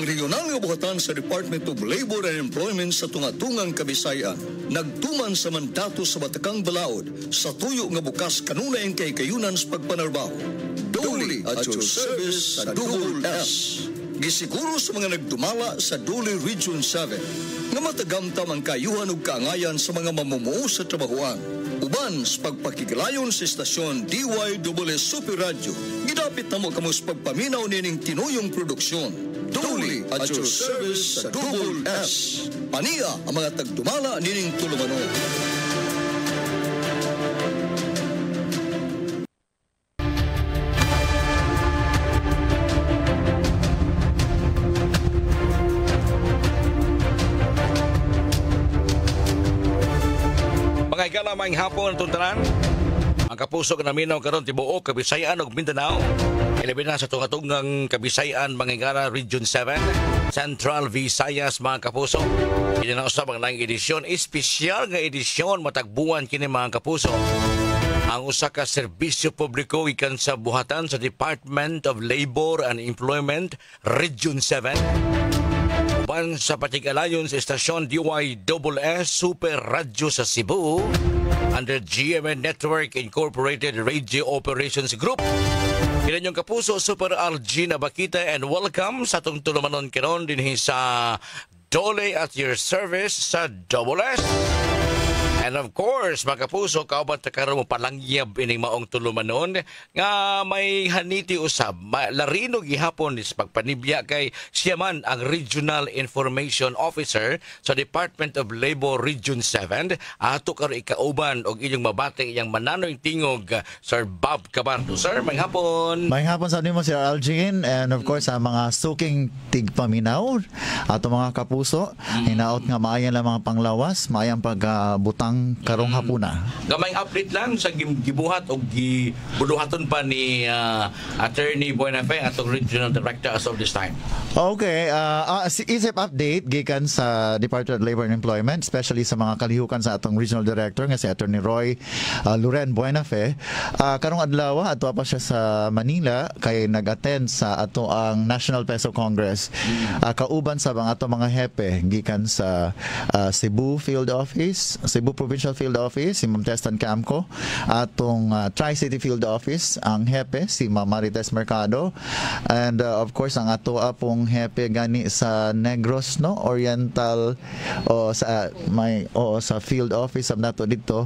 Ang regional nga buhatan sa Department of Labor and Employment sa tunga-tungang Kabisayan nagtuman sa mandato sa Batakang Balaod sa tuyo nga bukas kanunay ang kay-kayunan sa pagpanarbaho. Duli at your service sa Double S. Gisiguro sa mga nagdumala sa Duli Region 7 nga matagamtam ang kayuhan ug kaangayan sa mga mamumuo sa trabahoan. Uban sa pagpakikilayon sa istasyon DYWS Super Radio, gidapit na mo kamo sa pagpaminaw nining tinuyong produksyon. Duli at your service sa Double S. Paniya ang mga tagdumala nining tulumanon. Mga ikalamang hapon itong tanan. Ang kapuso ka naminaw karon tibuok Kabisayan ug Mindanao. Ilabi na sa tunga-tungang Kabisayan, Mangingara Region 7, Central Visayas mga kapuso. Kini na usab ang laing edisyon, espesyal nga edisyon matagbuan kini mga kapuso. Ang usa ka serbisyo publiko ikan sa buhatan sa Department of Labor and Employment Region 7. Uban sa patigalayon sa estasyon DYWS Super Radio sa Cebu under GMA Network Incorporated Radio Operations Group. Kinanyong kapuso, Super RG na bakita and welcome sa itong tulumanon kiron dinhi sa Dole at your service sa Double S. And of course, mga kapuso, kauban ta karon mo palangyab ining maong tulumanon nga may haniti usab. Larino gihapon is pagpanibya kay siya man ang Regional Information Officer sa Department of Labor Region 7. Ato karo ikauban og inyong mabati iyang mananoy tingog Sir Bob Cabardo. Sir, may hapon. May hapon sa nimo Sir Algin, and of course sa mga suking tigpaminaw ato mga kapuso, hinaot nga maayan lang mga panglawas, maayang pagbutang karong hapuna. Gamay update lang sa gibuhat o gibuluhaton pa ni Attorney Buenafe atong Regional Director as of this time. Okay, isip update gikan sa Department of Labor and Employment, especially sa mga kalihukan sa atong Regional Director nga si Attorney Roy Loren Buenafe. Karong adlaw ato pa siya sa Manila kay nag-attend sa ato ang National Peso Congress. Kauban sa ato mga hepe gikan sa Cebu Field Office, Cebu Provincial Field Office, si Ma'am Testan Camco, atong Tri-City Field Office, ang hepe, si Ma'am Marites Mercado, and of course, ang ato apong hepe gani sa Negros, no? Oriental, sa Field Office of nato dito,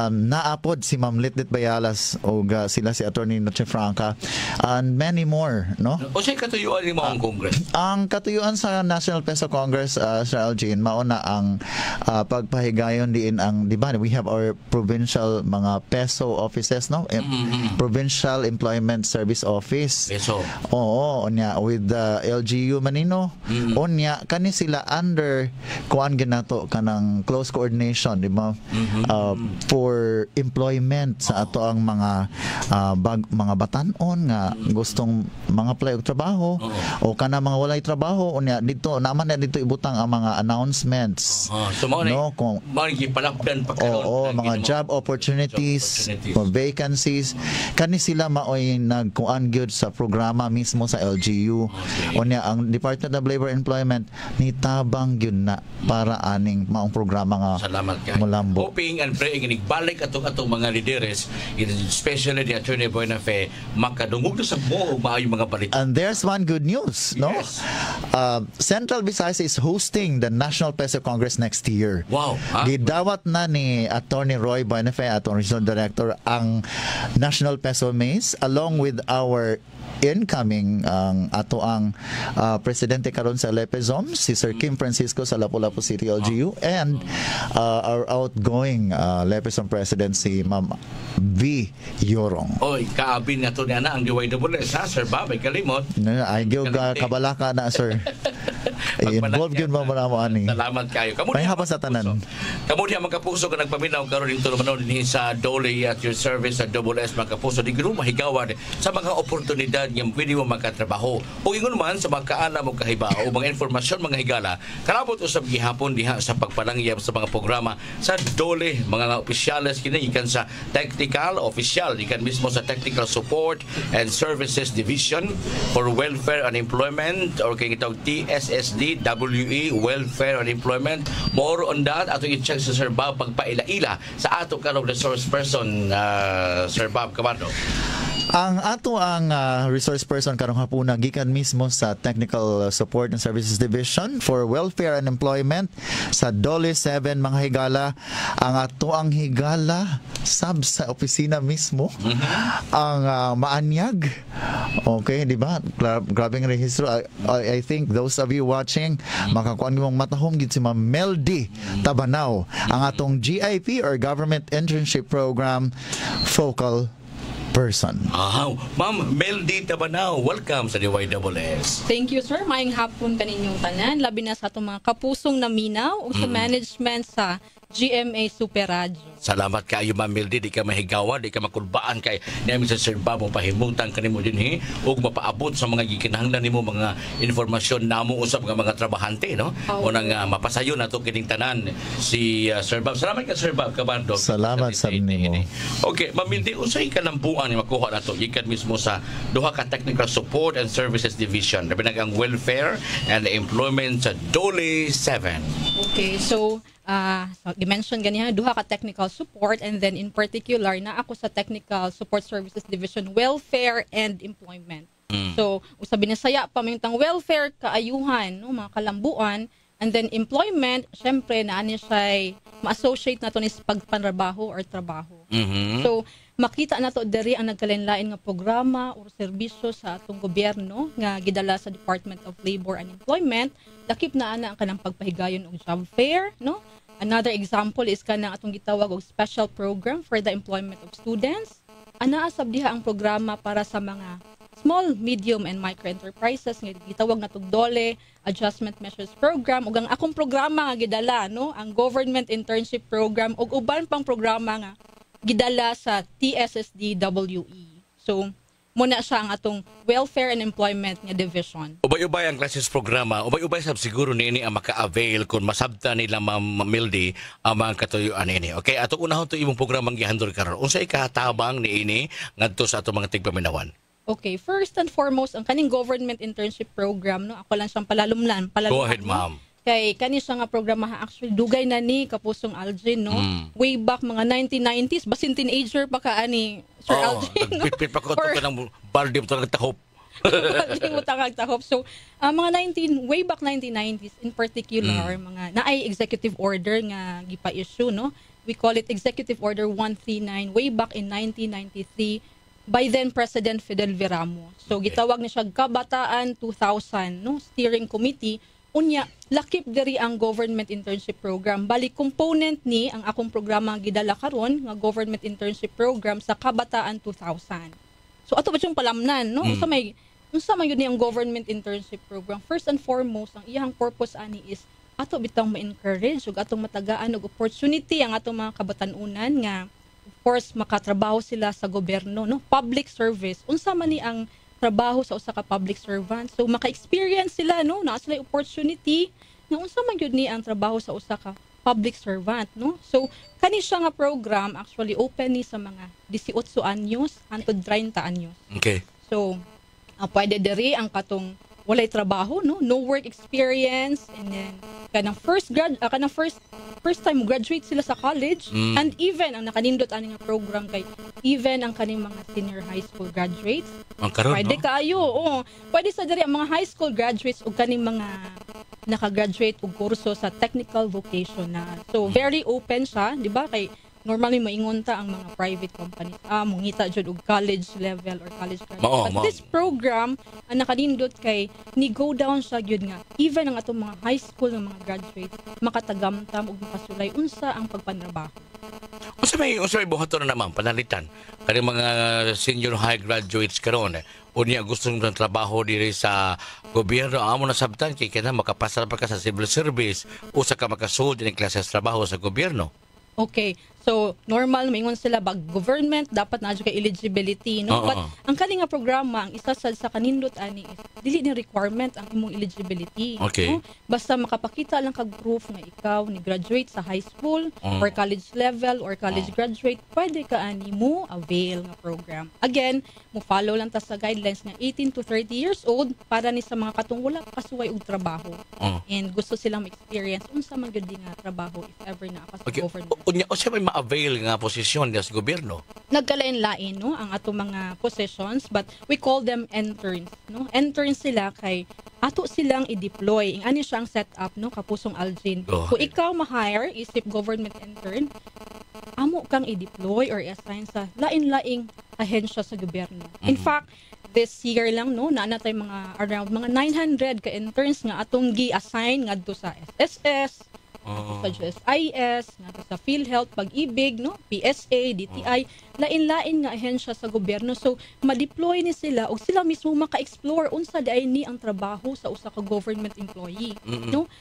naapod si Ma'am Litlit Bayalas, o sila si Attorney Noche Franca, and many more, no? O siya katuyuan ni Maong Congress? Ang katuyuan sa National Peso Congress, Sir Algin, mauna ang pagpahigayon diin ang, di ba, we have our provincial mga peso offices, no? Provincial Employment Service Office. Peso. Oo, onya with the LGU manino. Onya kani sila under kuan ginato kanang close coordination, di ba? For employment sa ato ang mga mga batan-on nga gustong mga apply og trabaho o kana mga walay trabaho, onya dito naman na dito ibutang ang mga announcements. So mo no, kung palapdan pa karon mga job opportunities, vacancies kani sila maoy nagkuan gyud sa programa mismo sa LGU. Unya ang Department of Labor and Employment nitabang gyud na para aning maong programa nga salamat kay Mulambo. Hoping and praying igbalik atong mga leaders, especially the Attorney Buenafe, makadungog na sa mo maayo mga balita. And there's one good news, no? Yes. Central Visayas is hosting the National Peso Congress next year. Wow. Gidawat na ni Attorney Roy Buenafe, atong Regional Director, ang National Peso Maze along with our incoming ato ang presidente karon sa Lepezom, si Sir Kim Francisco sa Lapu-Lapu City LGU, and our outgoing Lepezom President si Ma'am V. Yorong. Oy, kaabin na to niya na ang DYWS, ha, Sir Bob, ay kalimot. Ay, kabalaka na, sir. involved yun mo ani. Salamat kayo. May hapon sa tanan. Kamu diha mga kapuso ka nagpaminaw karon dito manon dinhi sa Dole at your service sa Double S mga kapuso di guro mahigawan sa mga oportunidad nga pwede mo makatrabaho. O ingon man sa mga kaalam o kahibaw o mga informasyon mga higala karabot usab gihapon diha sa pagpalangyap sa mga programa sa Dole mga opisyales kini ikan sa technical official ikan mismo sa Technical Support and Services Division for Welfare and Employment or kay gitawag TSSD WE Welfare and Employment. More on that ato i-check sa Sir Bob pagpaila-ila sa ato karong resource person Sir Bob Camardo. Ang resource person karong hapuna gikan mismo sa Technical Support and Services Division for Welfare and Employment sa Dole 7 mga higala. Ang ato ang higala sab sa opisina mismo ang maanyag. Okay, di ba? Grabing rehistro. I think those of you watching makakuan mong matahom gid si Ma'am Meldy Tabanaw ang atong GIP or Government Internship Program focal person. Ma'am Meldy Tabanaw, welcome sa DYSS. Thank you, sir. Maayong hapon kaninyong tanan, labi na sa atong mga kapusong naminaw o sa management sa GMA Super Radio. Salamat kayo Ma'am Meldy, di ka mahigawan, di ka makulbaan kay namin sa Sir Bob mo pahimutan kanimo dinhi ug mapaabot sa mga gikinahanglan nimo mga informasyon namo usab nga mga trabahante no. O nang mapasayon nato kining tanan si Sir Bob. Salamat ka Sir Bob Camardo. Salamat sa nimo. Okay, Ma'am Meldy, unsay kalambuan ni makuha nato gikan mismo sa duha ka Technical Support and Services Division, labi na ang Welfare and Employment sa Dole 7. Okay, so i-mention ganiya duha ka technical support and then in particular na ako sa Technical Support Services Division Welfare and Employment. So usabi na saya pa tang welfare kaayuhan no mga kalambuan and then employment syempre na ani siya ma-associate nato ni pagpanrabaho or trabaho. So makita nato diri ang nagkalain-lain nga programa o serbisyo sa atong gobyerno nga gidala sa Department of Labor and Employment. Lakip na ana ang kanang pagpahigayon og job fair no. Another example is kanang atong gitawag og special program for the employment of students. Anaa sab diha ang programa para sa mga small, medium and micro enterprises nga gitawag natong Dole Adjustment Measures Program ug ang akong programa nga gidala no ang Government Internship Program ug uban pang programa nga gidala sa TSSD WE. So muna siya ang atong Welfare and Employment nga division. Ubay-ubay ang classes programa, ubay-ubay sab siguro niini ang maka-avail kung masabta nila Ma'am Meldy ang mga katuyuan niini. Okay, ato unahon to imong programang gihandol karon. Unsay katabang niini ngadto sa ato mga tigpaminawan? Okay, first and foremost ang kaning Government Internship Program no, ako lang siyang palalumlan. Go ahead, ma'am. Kay kani siya nga programa actually dugay na ni kapusong Aldrin no. Way back mga 1990s, basin teenager pa ka ani Sir Aldrin. No? Pipit pa ko to ng balde mo takop. Balde mo takop. So mga way back 1990s in particular mga naay executive order nga gipa-issue no. We call it Executive Order 139 way back in 1993 by then President Fidel V. Ramos. So gitawag ni siya Kabataan 2000 no steering committee. Unya, lakip diri ang Government Internship Program. Bali, component ni ang akong programa gidala karon nga Government Internship Program sa Kabataan 2000. So, ato ba siyang palamnan, no? Unsa may yun ni ang Government Internship Program? First and foremost, ang iyang purpose ani is ato bitang ma-encourage ug atong matagaan og opportunity ang atong mga kabatanunan nga of course makatrabaho sila sa gobyerno, no? Public service. Unsa man ni ang trabaho sa usa ka public servant. So maka-experience sila no, na sila opportunity nga unsa man gyud ni ang trabaho sa usa ka public servant no. So kani siya nga program actually open ni sa mga 18 anyos hangtod 30 anyos. Okay. So pwede diri ang katong walay trabaho no, no work experience and then kanang first time graduate sila sa college and even ang nakanindot ani nga program kay even ang kaning mga senior high school graduates pwede kaayo pwede sa diri ang mga high school graduates ug kaning mga naka-graduate og kurso sa technical vocational. So very open siya, di ba? Kay normally maingon ta ang mga private companies mongita jud og college level or college graduate. But this program ang nakanindot kay ni go down siya gyud nga even ang atong mga high school nga mga graduates makatagamtam og makasulay unsa ang pagpanrabaho. Unsa may buhaton na naman panalitan kani mga senior high graduates karon unya gusto ng trabaho diri sa gobyerno, amo na sabtan kay kana makapasar pa ka sa civil service usa ka makasold din klase sa trabaho sa gobyerno. Okay. So, normal, maingon sila, bag government, dapat na kay eligibility, no? Oo. But, ang kani nga programa, ang isa sa kanindot ani is, dili ni requirement ang imong eligibility. Okay. No? Basta makapakita lang kag proof nga ikaw ni graduate sa high school, or college level, or college graduate, pwede ka ani mo avail nga program. Again, mo follow lang ta sa guidelines nga 18 to 30 years old para ni sa mga katong wala kasuway og trabaho. And gusto silang ma-experience unsa man gyud nga trabaho if ever na ako sa Okay. government. Unya o siya may ma-avail nga posisyon sa gobyerno. Nagkalain-lain no ang ato mga positions, but we call them interns, no? Interns sila kay ato silang i-deploy. Ang ani siya ang setup, no, kapusong Aljin. Oh, Kung ikaw ma-hire isip government intern, amo kang i-deploy or i-assign sa lain-laing ahensya sa gobyerno. In fact, this year lang no naa na tay mga around mga 900 ka interns nga atong gi-assign ngadto sa SSS, sa GSIS, nga sa PhilHealth, Pag-ibig, no? PSA, DTI, lain-lain nga ahensya sa gobyerno. So, ma-deploy ni sila o sila mismo maka-explore unsa day ni ang trabaho sa usa ka government employee, no?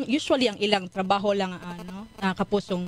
Usually ang ilang trabaho lang ano, kapusong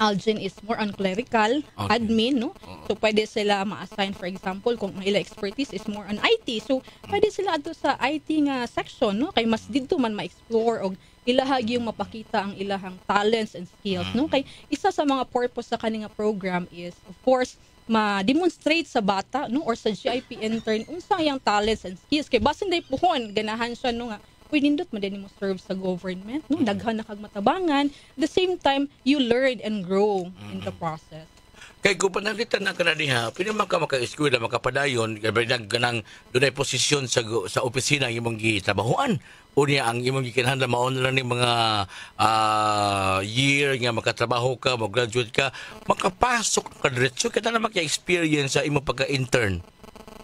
Aljin is more on clerical, admin, no? So, pwede sila ma-assign, for example, kung ang ilang expertise is more on IT. So, pwede sila ato sa IT nga section, no? Kay mas dito man ma-explore o ilahag yung mapakita ang ilahang talents and skills, no? Kay isa sa mga purpose sa kaninga program is, of course, ma-demonstrate sa bata, no? Or sa GIP intern, unsa yang talents and skills. Kay basin day puhon, ganahan siya, no nga, uy, nindot mo din mo serve sa government, no? Daghan na kag matabangan. At the same time, you learn and grow in the process. Kay kung panalitan na ka na diha, pwede man ka maka-eskwela, makapadayon, ganang dunay posisyon sa opisina ang imong gitrabahoan. Unya ang imong gikinahanglan maon lang ni mga year nga makatrabaho ka, mag-graduate ka, makapasok ka diretso ka na maka-experience sa imong pagka-intern.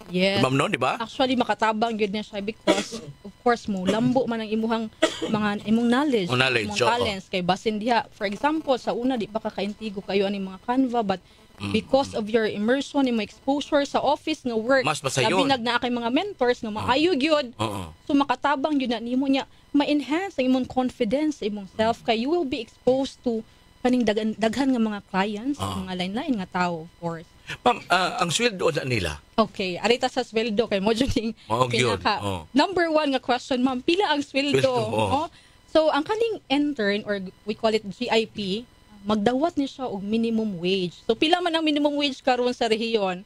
Yes. Ma'am, no, di ba? Actually, makatabang yun na siya because, of course, mo, lambo man ang imuhang mga imong knowledge, imong talents. Kay basin diha, for example, sa una, di ba kakaintigo kayo ani mga Canva, but because of your immersion, imong exposure sa office nga work, mas masayon. labi na kay mga mentors nga maayo gyud. So makatabang yun na nimo niya ma-enhance ang imong confidence sa imong self kay you will be exposed to kaning daghan nga mga clients, mga lain-lain nga tao, of course. Ma'am, ang sweldo na nila. Okay, arita sa sweldo kay mo jud number one nga question, ma'am, pila ang sweldo? So ang kaning intern or we call it GIP, magdawat ni siya og minimum wage. So pila man ang minimum wage karon sa rehiyon?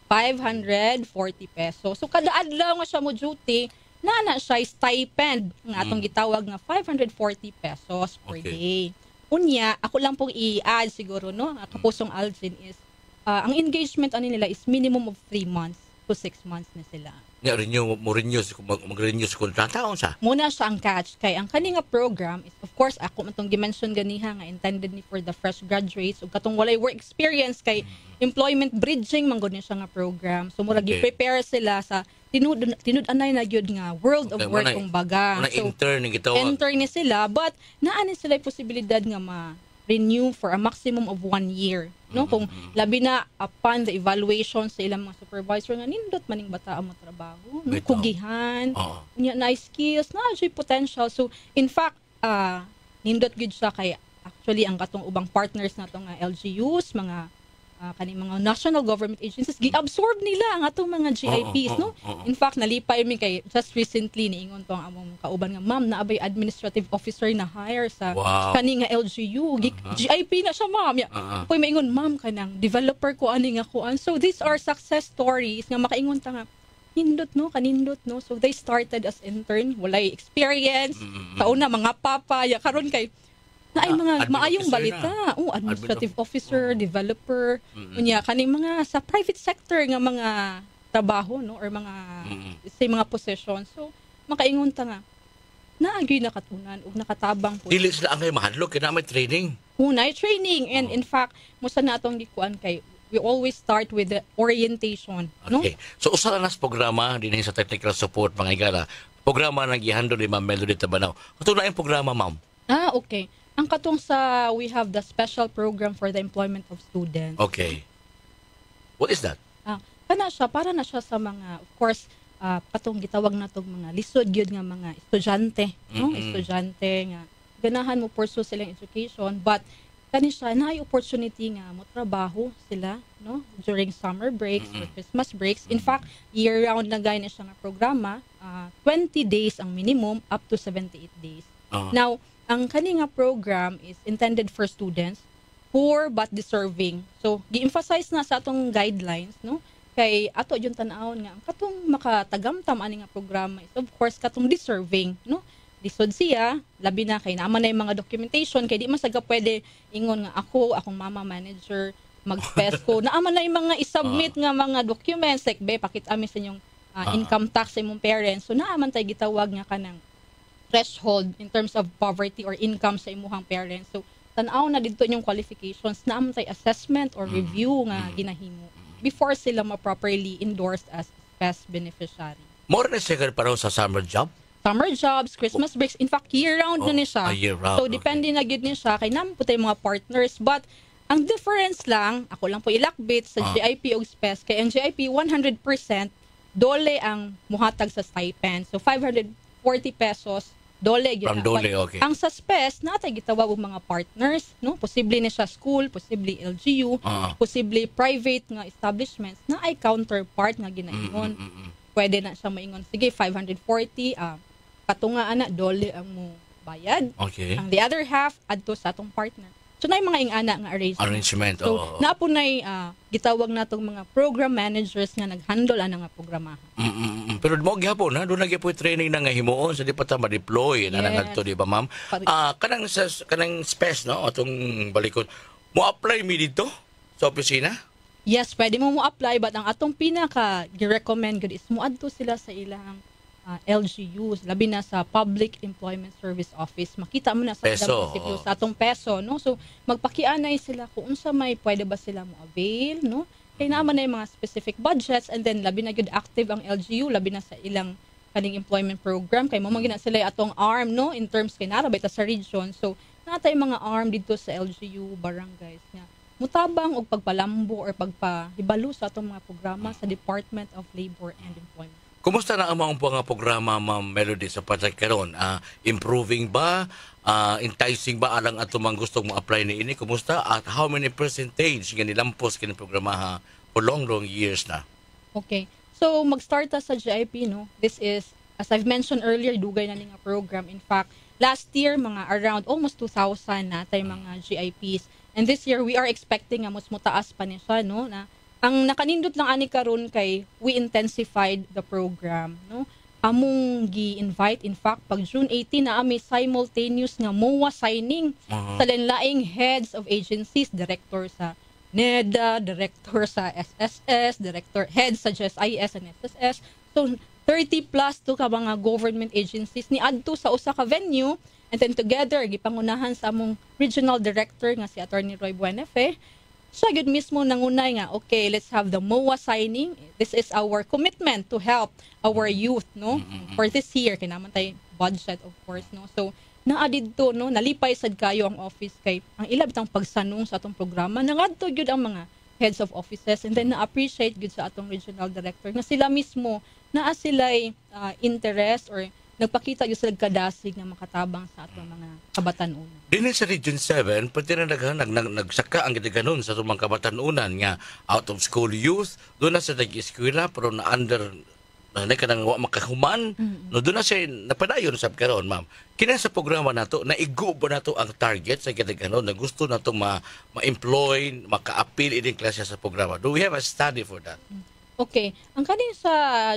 540 pesos. So kada adlaw nga siya mo duty, na siya stipend nga atong gitawag nga 540 pesos per day. Unya, ako lang pong i-add siguro, no? Kapusong Aljin is ang engagement ani nila is minimum of 3 months to 6 months na sila. Mag-renew sa kontrata o sa? Muna siya ang catch. Kay ang kaninga program is, of course, ako matong dimension ganiha nga intended ni for the fresh graduates o katong walay work experience kay employment bridging man gud ni siya nga program. So mura gi-prepare sila sa tinud-anay na gyud nga world of work kung baga. So intern ni gitawag. Intern ni sila, but naa ni sila posibilidad nga ma-renew for a maximum of 1 year. No, kung labi na upon the evaluation sa ilang mga supervisor nga nindot maning bata ang trabaho, no? Kugihan, nya na skills, na jud potential. So in fact, nindot gid siya kay actually ang katong ubang partners nato nga LGUs, mga kaning mga national government agencies gi-absorb nila ang atong mga GIPs, no? In fact, nalipay mi kay just recently niingon to ang among kauban nga ma'am na abay administrative officer na hire sa kaning nga LGU. GIP na siya, ma'am. Koy maingon, ma'am, kanang developer ko ani nga kuan. So these are success stories nga makaingon ta nga nindot no, kanindot no. So they started as intern, walay experience. Kauna mga papa, ya karon kay na ay mga maayong balita. Administrative officer, developer, unya kaning mga sa private sector nga mga trabaho, no, or mga say mga position. So makaingon ta nga naagyoy nakatunan ug nakatabang po. Dili sila ang mahadlok kina may training. Hunay training, and in fact mo sa natong gikuan kay we always start with the orientation, no? Okay. So usa na nas programa dinhi sa technical support mga igala. Programa nang gihandle ni Ma'am Melody Tabanaw. Kato na yung programa, ma'am. Okay. Ang katong sa, we have the special program for the employment of students. Okay. What is that? kana siya para na siya sa mga, of course, patong gitawag na tong mga lisod gyud nga mga estudyante, no? Estudyante nga ganahan mo pursue silang education, but kani siya na opportunity nga mo trabaho sila, no, during summer breaks or Christmas breaks. In fact, year round na gaya na siya nga programa, 20 days ang minimum up to 78 days. Now, ang kani nga program is intended for students poor but deserving. So, gi-emphasize na sa atong guidelines, no? Kay ato yung tan-awon nga ang katong makatagamtam ani nga programa is of course katong deserving, no? Lisod siya, labi na kay naman na yung mga documentation kay di man saga pwede ingon nga akong mama manager mag-PESCO naaman na yung mga isubmit nga mga documents like pakita amin sa inyong income tax sa imong parents. So naaman tay gitawag nga kanang threshold in terms of poverty or income sa imuhang parents. So tan-aw na dito yung qualifications na amtay assessment or review nga ginahimo before sila ma-properly endorsed as PES beneficiary. More na siya para sa summer job? Summer jobs, Christmas breaks, in fact year-round na ni siya. Year-round, so depende na gid ni siya kay naman po tayo mga partners, but ang difference lang, ako lang po ilakbit sa GIP o PES kay ang GIP 100% dole ang muhatag sa stipend. So 540 pesos dole gyud. From dole, okay. Ang sa SPES natay gitawag og mga partners, no? Posible ni siya school, posible LGU, posible private nga establishments na ay counterpart nga ginaingon. Pwede na siya maingon, sige 540 katunga ana dole ang mo bayad. Okay. Ang the other half adto sa atong partner. So na mga ingana nga arrangement. So napunay gitawag natong mga program managers nga naghandle ana nga programa. Pero mo gyapon na do na gyapon training na nga himuon sa di pa ta ma-deploy na ngadto di ba ma'am? Kanang SPES no atong balikon. Mo apply mi dito sa opisina? Yes, pwede mo apply but ang atong pinaka gi-recommend gud is moadto sila sa ilang LGUs, labi na sa Public Employment Service Office. Makita mo na sa munisipyo sa atong PESO, no? So magpakianay sila kung unsa may pwede ba sila mo avail, no? Kay naman na yung mga specific budgets and then labi na gud active ang LGU, labi na sa ilang kaning employment program kay mo magina sila atong arm, no, in terms kay narabay ta sa region. So natay mga arm dito sa LGU barangays nga mutabang og pagpalambo or pagpahibalo sa atong mga programa sa Department of Labor and Employment. Kumusta na ang mga programa, Ma'am Melody, sa patay karon? Improving ba? Enticing ba alang ato mang gustong mo-apply ni ini? Kumusta? At how many percentage nga nilampos kini programa for long years na? Okay. So, mag-start sa GIP, no? This is, as I've mentioned earlier, dugay na nga program. In fact, last year, mga around almost 2,000 natay mga GIPs. And this year, we are expecting mas mutaas pa niya siya, no? Na ang nakanindot lang ani karon kay we intensified the program, no? Among gi-invite, in fact, pag June 18 na ami simultaneous nga MOA signing sa lain-laing heads of agencies, director sa NEDA, director sa SSS, director heads sa GSIS and SSS. So 30 plus to ka mga government agencies ni adto sa usa ka venue, and then together gipangunahan sa among regional director nga si Attorney Roy Buenafe. So, yun mismo nangunay nga, okay, let's have the MOA signing. This is our commitment to help our youth, no? For this year, kinaman tayo budget, of course, no? So, naadid to, no? Nalipay sad kayo ang office kay ang ilabitang pagsanong sa atong programa. Nangadto yun ang mga heads of offices and then na-appreciate yun sa atong regional director nga sila mismo naa sila'y interest or nagpakita yung sila kadasig na makatabang sa atong mga kabatanunan. Dinin sa Region 7, pati na nagsaka ang gitaganon sa itong mga kabatanunan nga out of school youth, doon na sa nag-eskwela pero na under na kanang wa makahuman, no doon na siya napadayon sa karon, ma'am. Kina sa programa nato naigo ba nato ang target sa gitaganon na gusto nato ma-employ, maka-appeal ining klase sa programa? Do we have a study for that? Okay, ang kanin sa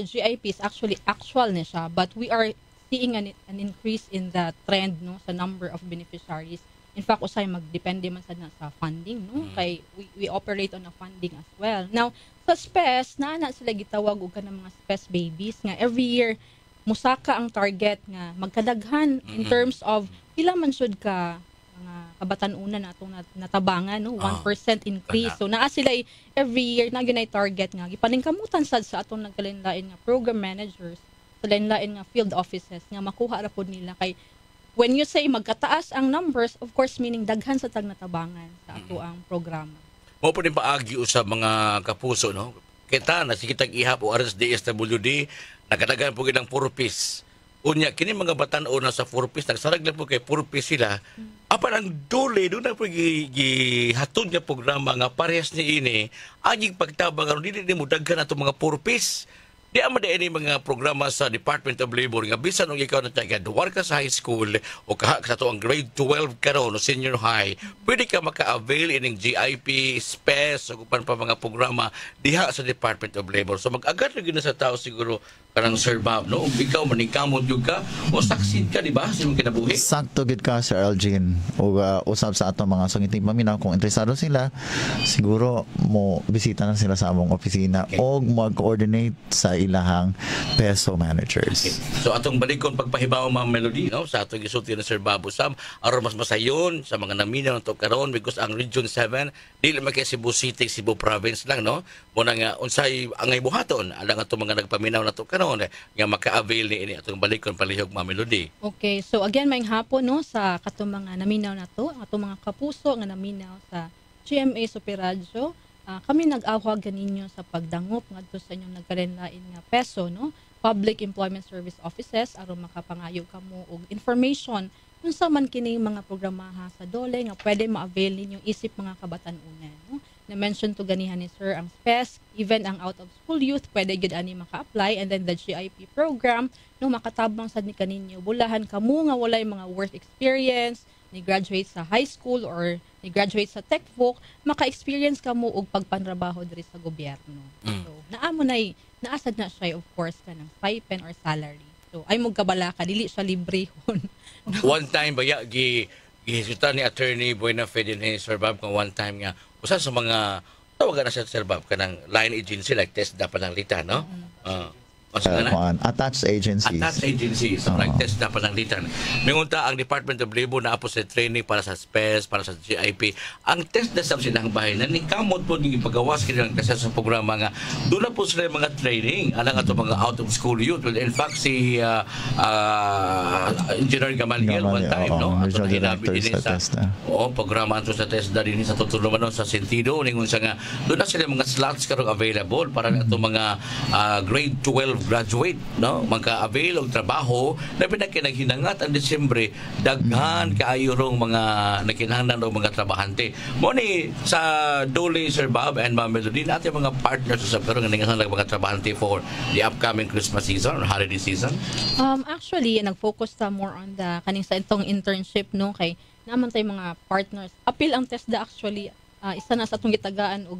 GIP is actually actual na siya, but we are seeing an increase in the trend, no, sa number of beneficiaries. In fact, usay magdepende man sad na sa funding, no, kay we operate on a funding as well. Now sa SPES na sila gitawag og kanang mga SPES babies nga every year musaka ang target nga magkadaghan in terms of pila man sud ka mga kabatanunan natong natabangan, no, 1% increase. So naa sila every year na gyud target nga gipaningkamutan sad sa atong nagkalain-lain nga program managers sa lain-lain nga field offices nga makuha ra pod nila kay when you say magkataas ang numbers, of course meaning daghan sa tag natabangan sa ato ang programa. Mo po din paagi sa mga kapuso, no? kita na sige tag-ihap o aras DSWD nakadagan po ilang purpose. Unya kini mga batan-o na sa purpose nagsarag lang po kay purpose sila. Apan ang dole do na po gihatod nga programa nga parehas ni ini aging pagtabang aron dili mo daghan ato mga purpose. Di ama di ini mga programa sa Department of Labor nga bisan og ikaw na duwar ka sa high school o kaha sa to ang grade 12 karon o senior high, pwede ka maka-avail ining GIP, SPES o kupan pa mga programa diha sa Department of Labor. So mag-agad na gyud sa tao siguro kanang Sir Bob, no? Ikaw maningkamot jud ka o succeed ka di ba sa imong kinabuhi? Sakto gid ka Sir Elgin o usab sa ato mga sungiting paminaw kung interesado sila siguro mo bisita na sila sa among opisina o mag-coordinate sa ilahang peso managers. Okay. So atong balikon pagpahibaw mga Melody no sa atong gisulti na Sir Bob Usab aron mas masayon sa mga naminaw nato karon because ang Region 7 dili man kay Cebu City, Cebu Province lang no. Muna nga unsay angay buhaton alang atong mga nagpaminaw nato karon nga maka-avail ni ini atong balikon palihog mga Melody. Okay, so again maayong hapon no sa katong mga naminaw nato, atong mga kapuso nga naminaw sa GMA Super Radio. Kami nag-awag ganinyo sa pagdangop ngadto sa inyong nagkarenlain nga peso no, Public Employment Service Offices aron makapangayo kamo og information unsa man kini mga programaha sa dole nga pwede ma-avail ninyong isip mga kabatan-unan no. Na-mention to ganihan ni Sir ang SPES, even ang out of school youth pwede gid ani maka-apply, and then the GIP program no makatabang sad ni kaninyo bulahan kamo nga walay mga work experience, ni graduate sa high school or ni graduate sa tech folk, maka-experience kamo og pagpanrabaho diri sa gobyerno. So naamo nay naasad na siya of course kanang stipend or salary. So ay mo kabala ka dili siya librehon. No? One time baya gihisutan ni attorney Buenafe din ni Sir Bob kung one time nga usa sa mga tawagan na sa Sir Bob kanang line agency like TESDA pananglitan no. Attached agencies. Attached agencies. So, nag-test na pananglitan. Mingunta ang Department of Labor na apo sa training para sa SPES, para sa GIP. Ang test na sa silang bahay na nikamot po yung pagawas kanilang kasi sa programa nga doon na po sila mga training alang ato mga out of school youth. Well, in fact, si Engineer Gamaliel one time, no? Ato na hinabi din sa programa ato sa TESDA din sa tutulungan sa sentido. Ningun sa nga, doon na sila mga slots karong available para ato mga grade 12 graduate no magka-avail og trabaho na pinagkinaghinangat ang Disyembre daghan kaayo rong mga nakinahanglan og mga trabahante mo ni sa Dole Sir Bob and Ma'am Melody natin mga partners sa pero nga nangahanglan mga trabahante for the upcoming Christmas season or holiday season. Actually nag-focus ta more on the kaning sa itong internship no kay naman tay mga partners appeal ang TESDA actually isa na sa atong gitagaan og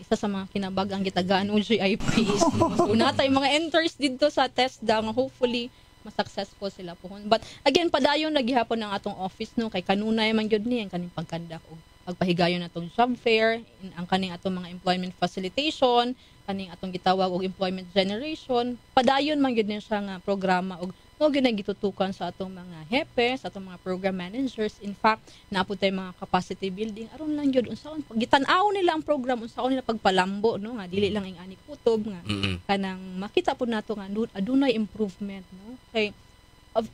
isa sa mga kinabagang gitagaan o GIP. So natay mga enters dito sa TESDA nga hopefully mas-successful sila pohon. But again padayon nagihapon ang atong office no kay kanunay man gyud ni ang kaning pagkandak og pagpahigayon natong job fair, ang kaning atong mga employment facilitation, kaning atong gitawag og employment generation. Padayon man gyud ni siya nga programa og mo gyud gitutukan sa atong mga hepe, sa atong mga program managers. In fact, naapod tay mga capacity building aron lang gyud unsaon gitan-aw nila ang program unsaon nila pagpalambo no nga dili lang ing ani kutob nga kanang makita pud nato nga adunay improvement no kay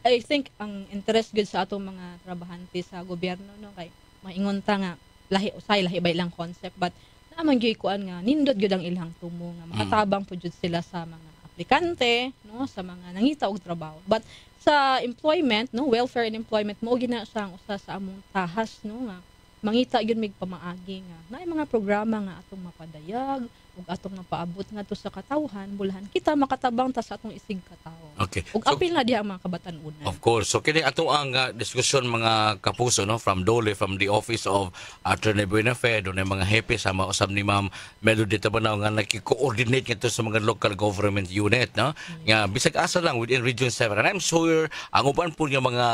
I think ang interest gyud sa atong mga trabahante sa gobyerno no kay maingon ta nga lahi ba ilang concept but naman gyud kuan nga nindot gyud ang ilang tumo nga makatabang pud gyud sila sa mga aplikante no sa mga nangita og trabaho. But sa employment no welfare and employment mo gina siyang usa sa among tahas no nga mangita gyud mig pamaagi nga naay mga programa nga atong mapadayag ug atong napaabot ngadto sa katawhan bulahan kita makatabang ta sa atong isig katawo. Okay. Ug apil na diha mga kabatan-unan. Of course. So kini ato ang diskusyon mga kapuso no from Dole, from the office of Attorney Buenafe, doon mga hepe sama usab ni Ma'am Melody Tabanaw nga naki-coordinate nito sa mga local government unit no. Nga bisag asa lang within Region 7. And I'm sure ang uban po nga mga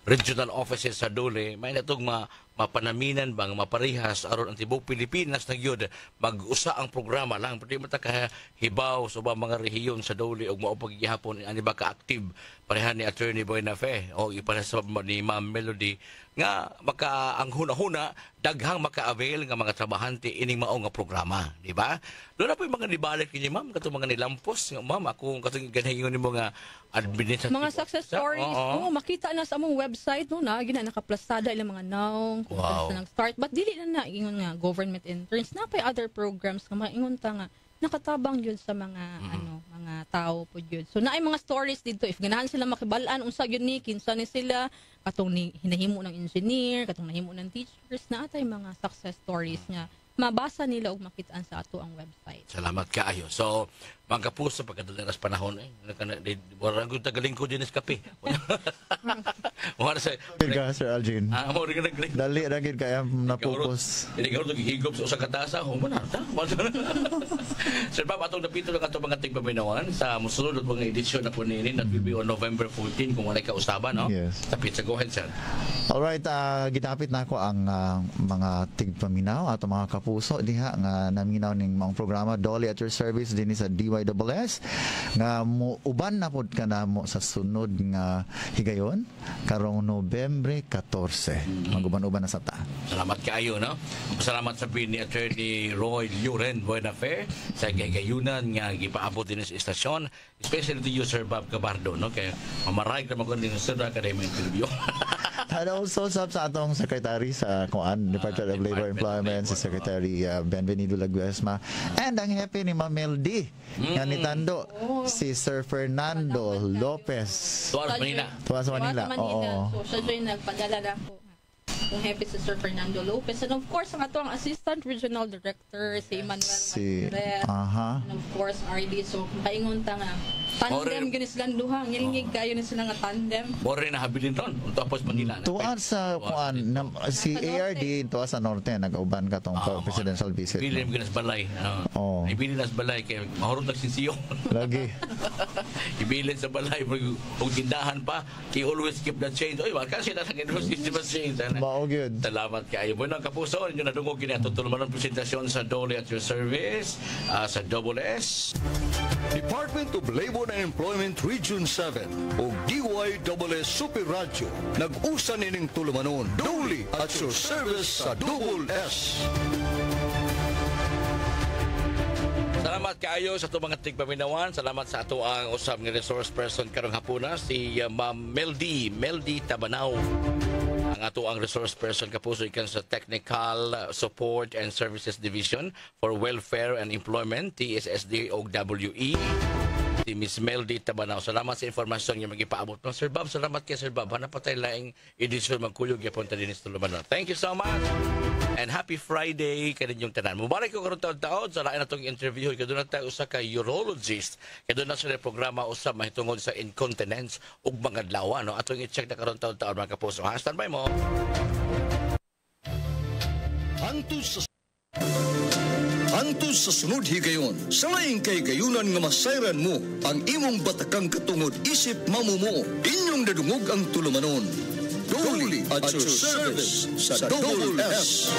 regional offices sa Dole may natong mapanaminan bang maparihas aron ang tibuok Pilipinas na gyud mag-usa ang programa lang pwede mata ka hibaw sa mga rehiyon sa Dole og mao paggihapon ani ba ka active pareha ni Attorney Buenafe o iparehas ni Ma'am Melody nga maka ang huna-huna daghang maka-avail nga mga trabahante ining mao nga programa, di ba? Doon na po yung mga nibalik kinyo, ma'am, katong mga nilampos, ma'am, ako katong ganahingon nimo nga administrative mga success stories, makita na sa among website no na gina nakaplastada ilang mga naong kung sa nag-start but dili na ingon nga government interns na pay other programs nga maingon ta nga nakatabang yun sa mga mga tao po yun. So naay mga stories dito if ganahan sila makibalaan unsa yun ni kinsa ni sila katong ni hinahimo ng engineer, katong nahimo ng teachers na atay mga success stories nga mabasa nila ug makitaan sa ato ang website. Salamat kaayo. So, mga kapuso, pagkadalas panahon, warang kong tagaling ko din is kape. Wala sa... Ka, Sir Algin. Mo rin nag-link. Dali ra gid kaya napupos. Hindi ka rin higop sa usang katasa. Manarta. Sir Bob, atong napito lang ato mga tigpaminawan sa musunod at mga edisyon na po nini that will be on November 14 kung wala ka usaba, no? Yes. Tapit sa go ahead, sir. Alright, ginapit na ako ang mga tigpaminaw at mga kapuso diha nga naminaw ning mga programa Dolly at your service dinhi sa DYSS nga uban na pod kanamo sa sunod nga higayon karong Nobyembre 14. Maguban-uban na sa ta. Salamat kaayo, no? Salamat sa ni Attorney Roy Luren Buenafe sa gayunan nga gipaabot din sa istasyon, especially to you, Sir Bob Cabardo, no? Kaya mamaray naman ko din sa academic interview. And also sa atong secretary sa Department of Labor and Employment, si Secretary Benvenido Laguesma, and ang happy ni Ma'am Meldy nga nitando si Sir Fernando Lopez. Tuwas Manila. Tuwas Manila. Oo. So siya yung nagpadala na po kung happy si Sir Fernando Lopez. And of course, ang ato ang Assistant Regional Director, si Emmanuel Martires. And of course, RD. So, paingon ta nga. Tandem, gini silang duha. Ngilingig kayo na sila nga tandem. More na habilin ron. Tapos Manila. Tuwan sa si ARD, tuwan sa Norte, nag-uban ka tong presidential visit. Bilin mo ginas balay. Ibilin nas balay kay mahurot nagsinsiyo. Lagi. Ibilin sa balay. Kung tindahan pa, he always keep the change. Oy, wala kasi na change. Good. Salamat kayo. Bueno, kapuso, inyo nadungog kini atong tulumanon presentasyon sa Dolly at your service sa S. Department of Labor and Employment Region 7 o DYSS Super Radio nag-usa nining tulumanon Dolly at your service sa S. Salamat kaayo sa itong mga tigpaminawan. Salamat sa ato ang usab nga resource person karong hapuna si Ma'am Meldy Tabanaw. Ang ato ang resource person kapuso ikan sa Technical Support and Services Division for Welfare and Employment, TSSD o WE. Si Miss Meldy Tabanaw. Salamat sa informasyon yung mag-ipaabot. Sir Bob, salamat kay Sir Bob. Hanap pa tayo laing edisyon magkuyog yapon ta din sa Tulumanon. Thank you so much. And happy Friday kaninyong tanan. Mubarak ko karon taon-taon sa lain natong interview. Kaya doon na tayo usa ka urologist. Kaya doon na sa programa usab mahitungod sa incontinence ug mga adlaw. No? Atong i-check na karon taon-taon mga kapuso. Stand by mo. Antos sa sunod higayon, sa laing kay gayunan nga masayran mo ang imong batakang katungod isip mamumo, inyong nadungog ang tulumanon. Dolly at your service sa S.